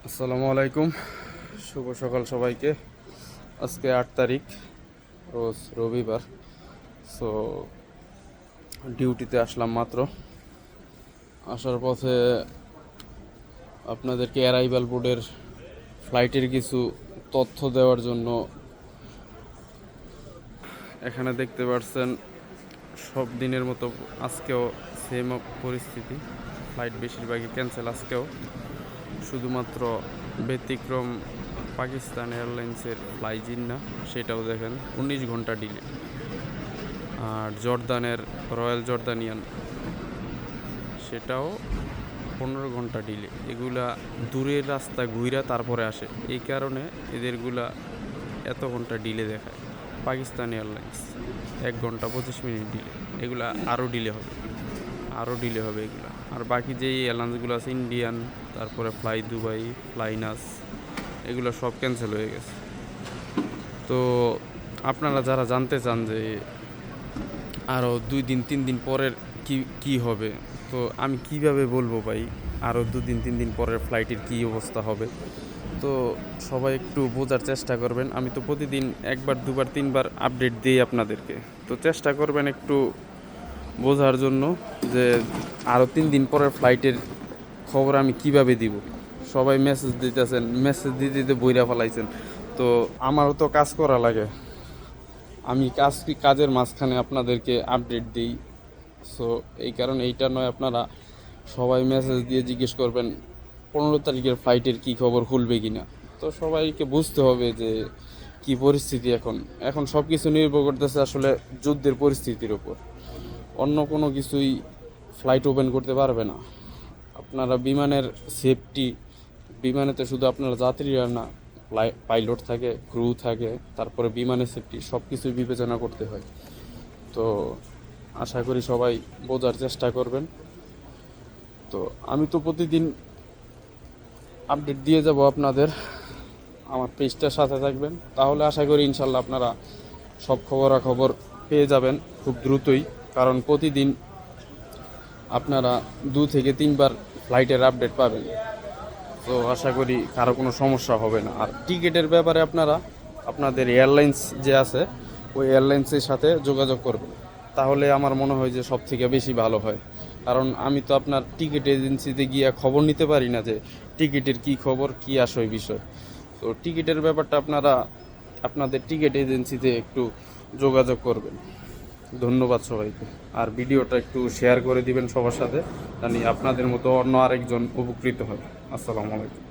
আসসালামু আলাইকুম, শুভ সকাল সবাইকে। আজকে 8 তারিখ, রোজ রবিবার। সো ডিউটিতে আসলাম মাত্র। আসার পথে আপনাদেরকে অ্যারাইভাল বোর্ডের ফ্লাইটের কিছু তথ্য দেওয়ার জন্য এখানে দেখতে পাচ্ছেন সব দিনের মতো আজকেও সেম পরিস্থিতি। ফ্লাইট বেশিরভাগই ক্যান্সেল আজকেও। শুধুমাত্র ব্যতিক্রম পাকিস্তান এয়ারলাইন্সের ফ্লাই জিন্না, সেটাও দেখেন 19 ঘন্টা ডিলে। আর জর্দানের রয়্যাল জর্দানিয়ান, সেটাও 15 ঘন্টা ডিলে। এগুলা দূরের রাস্তা ঘুইরা তারপরে আসে, এই কারণে এদেরগুলা এত ঘন্টা ডিলে দেখায়। পাকিস্তান এয়ারলাইন্স 1 ঘন্টা 25 মিনিট ডিলে, এগুলা আরও ডিলে হবে, এগুলা। আর বাকি যেই এয়ারলাইন্সগুলো আছে, ইন্ডিয়ান, তারপরে ফ্লাই দুবাই, ফ্লাই নাস, এগুলো সব ক্যান্সেল হয়ে গেছে। তো আপনারা যারা জানতে চান যে আরও 2 দিন 3 দিন পরের কি হবে, তো আমি কিভাবে বলবো ভাই আরও 2 দিন 3 দিন পরের ফ্লাইটের কী অবস্থা হবে? তো সবাই একটু বোঝার চেষ্টা করবেন। আমি তো প্রতিদিন 1বার 2বার 3বার আপডেট দিই আপনাদেরকে, তো চেষ্টা করবেন একটু বোঝার জন্য যে আরও 3 দিন পরের ফ্লাইটের খবর আমি কিভাবে দিব। সবাই মেসেজ দিতেছেন, মেসেজ দিতে দিতে বইরা ফেলাইছেন। তো আমারও তো কাজ করা লাগে, আমি কাজের মাঝখানে আপনাদেরকে আপডেট দিই। সো এই কারণে এইটা নয়, আপনারা সবাই মেসেজ দিয়ে জিজ্ঞেস করবেন 15 তারিখের ফ্লাইটের কি খবর, খুলবে কিনা। তো সবাইকে বুঝতে হবে যে কি পরিস্থিতি এখন সব কিছু নির্ভর করতেছে আসলে যুদ্ধের পরিস্থিতির উপর। অন্য কোনো কিছুই ফ্লাইট ওপেন করতে পারবে না। আপনারা বিমানের সেফটি, বিমানেতে শুধু আপনারা যাত্রীরা না, পাইলট থাকে, ক্রু থাকে, তারপরে বিমানের সেফটি, সব কিছুই বিবেচনা করতে হয়। তো আশা করি সবাই বোঝার চেষ্টা করবেন। তো আমি তো প্রতিদিন আপডেট দিয়ে যাব আপনাদের, আমার পেজটার সাথে থাকবেন, তাহলে আশা করি ইনশাল্লাহ আপনারা সব খবরাখবর পেয়ে যাবেন খুব দ্রুতই। কারণ প্রতিদিন আপনারা 2 থেকে 3বার ফ্লাইটের আপডেট পাবেন। তো আশা করি কারো কোনো সমস্যা হবে না। আর টিকিটের ব্যাপারে আপনারা আপনাদের এয়ারলাইন্স যে আছে, ওই এয়ারলাইন্সের সাথে যোগাযোগ করবেন, তাহলে আমার মনে হয় যে সব থেকে বেশি ভালো হয়। কারণ আমি তো আপনার টিকিট এজেন্সিতে গিয়ে খবর নিতে পারি না যে টিকিটের কি খবর, কি আসয় বিষয়। তো টিকিটের ব্যাপারটা আপনারা আপনাদের টিকিট এজেন্সিতে একটু যোগাযোগ করবেন। ধন্যবাদ সবাইকে। আর ভিডিওটা একটু শেয়ার করে দিবেন সবার সাথে, জানি আপনাদের মতো অন্য আরেকজন উপকৃত হয়। আসসালামু আলাইকুম।